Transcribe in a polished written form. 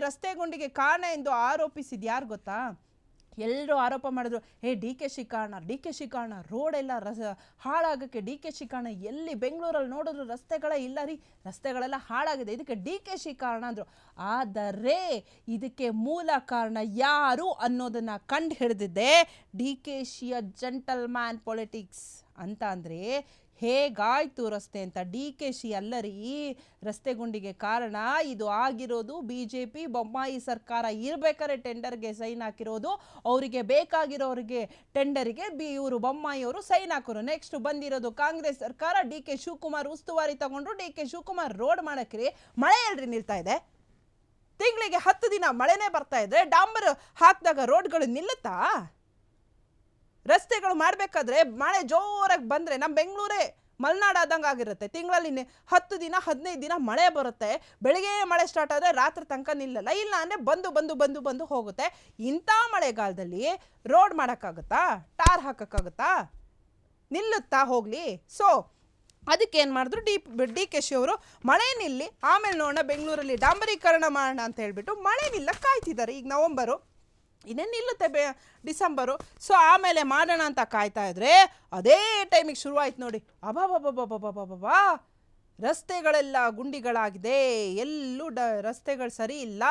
ರಸ್ತೆ ಗುಂಡಿಗೆ ಕಾರಣ ಎಂದು ಆರೋಪಿಸಿದ ಯಾರು ಗೊತ್ತಾ? ಎಲ್ಲರೂ ಆರೋಪ ಮಾಡಿದ್ರು, ಡಿ ಕೆ ಶಿ ಕಾರಣ, ರೋಡ್ ಎಲ್ಲ ಹಾಳಾಗಕ್ಕೆ ಡಿ ಕೆ ಶಿ ಕಾರಣ. ಎಲ್ಲಿ ಬೆಂಗಳೂರಲ್ಲಿ ನೋಡಿದ್ರು ರಸ್ತೆಗಳೇ ಇಲ್ಲ ರೀ, ರಸ್ತೆಗಳೆಲ್ಲ ಹಾಳಾಗಿದೆ, ಇದಕ್ಕೆ ಡಿ ಕೆ ಶಿ ಕಾರಣ ಅಂದರು. ಆದರೆ ಇದಕ್ಕೆ ಮೂಲ ಕಾರಣ ಯಾರು ಅನ್ನೋದನ್ನ ಕಂಡು ಹಿಡಿದಿದ್ದೆ ಡಿ ಕೆ ಶಿಯ ಜೆಂಟಲ್ಮ್ಯಾನ್ ಪೊಲಿಟಿಕ್ಸ್ ಅಂತ. ಅಂದರೆ ಹೇಗಾಯ್ತು ರಸ್ತೆ ಅಂತ. ಡಿ ಕೆ ಶಿ ಅಲ್ಲರಿ ರಸ್ತೆ ಗುಂಡಿಗೆ ಕಾರಣ. ಇದು ಆಗಿರೋದು BJP ಬೊಮ್ಮಾಯಿ ಸರ್ಕಾರ ಇರಬೇಕಾದ್ರೆ ಟೆಂಡರ್ಗೆ ಸೈನ್ ಹಾಕಿರೋದು. ಅವರಿಗೆ ಬೇಕಾಗಿರೋರಿಗೆ ಟೆಂಡರ್ಗೆ ಇವರು ಬೊಮ್ಮಾಯಿ ಅವರು ಸೈನ್ ಹಾಕೋರು. ನೆಕ್ಸ್ಟ್ ಬಂದಿರೋದು ಕಾಂಗ್ರೆಸ್ ಸರ್ಕಾರ. ಡಿ ಕೆ ಶಿವಕುಮಾರ್ ಉಸ್ತುವಾರಿ ತಗೊಂಡ್ರು. ಡಿ ಕೆ ಶಿವಕುಮಾರ್ ರೋಡ್ ಮಾಡಕ್ರಿ ಮಳೆ ಎಲ್ರಿ ನಿಲ್ತಾ ಇದೆ. ತಿಂಗಳಿಗೆ 10 ದಿನ ಮಳೆನೇ ಬರ್ತಾ ಇದ್ರೆ ಡಾಂಬರ್ ಹಾಕಿದಾಗ ರೋಡ್ಗಳು ನಿಲ್ಲುತ್ತಾ? ರಸ್ತೆಗಳು ಮಾಡಬೇಕಾದ್ರೆ ಮಳೆ ಜೋರಾಗಿ ಬಂದರೆ ನಮ್ಮ ಬೆಂಗಳೂರೇ ಮಲೆನಾಡು ಆದಂಗೆ ಆಗಿರುತ್ತೆ. ತಿಂಗಳಲ್ಲಿ 10 ದಿನ 15 ದಿನ ಮಳೆ ಬರುತ್ತೆ. ಬೆಳಿಗ್ಗೆ ಮಳೆ ಸ್ಟಾರ್ಟ್ ಆದರೆ ರಾತ್ರಿ ತನಕ ನಿಲ್ಲಲ್ಲ. ಇಲ್ಲ ಅಂದರೆ ಬಂದು ಹೋಗುತ್ತೆ. ಇಂಥ ಮಳೆಗಾಲದಲ್ಲಿ ರೋಡ್ ಮಾಡೋಕ್ಕಾಗುತ್ತಾ? ಟಾರ್ ಹಾಕೋಕ್ಕಾಗುತ್ತಾ? ನಿಲ್ಲುತ್ತಾ ಹೋಗಲಿ? ಸೊ ಅದಕ್ಕೇನು ಮಾಡಿದ್ರು ಡಿ ಕೆ ಶಿ ಅವರು, ಮಳೆ ನಿಲ್ಲಿ ಆಮೇಲೆ ನೋಡೋಣ ಬೆಂಗಳೂರಲ್ಲಿ ಡಾಂಬರೀಕರಣ ಮಾಡೋಣ ಅಂತ ಹೇಳ್ಬಿಟ್ಟು ಮಳೆ ನಿಲ್ಲ ಕಾಯ್ತಿದ್ದಾರೆ. ಈಗ ನವಂಬರು ಇನ್ನೇನು ನಿಲ್ಲುತ್ತೆ ಡಿಸೆಂಬರು. ಸೊ ಆಮೇಲೆ ಮಾಡೋಣ ಅಂತ ಕಾಯ್ತಾ ಇದ್ರೆ ಅದೇ ಟೈಮಿಗೆ ಶುರುವಾಯ್ತು ನೋಡಿ. ಅಬಾಬಾಬಾಬಾಬಾಬಾಬಾ, ರಸ್ತೆಗಳೆಲ್ಲ ಗುಂಡಿಗಳಾಗಿದೆ, ಎಲ್ಲೂ ರಸ್ತೆಗಳು ಸರಿ ಇಲ್ಲ,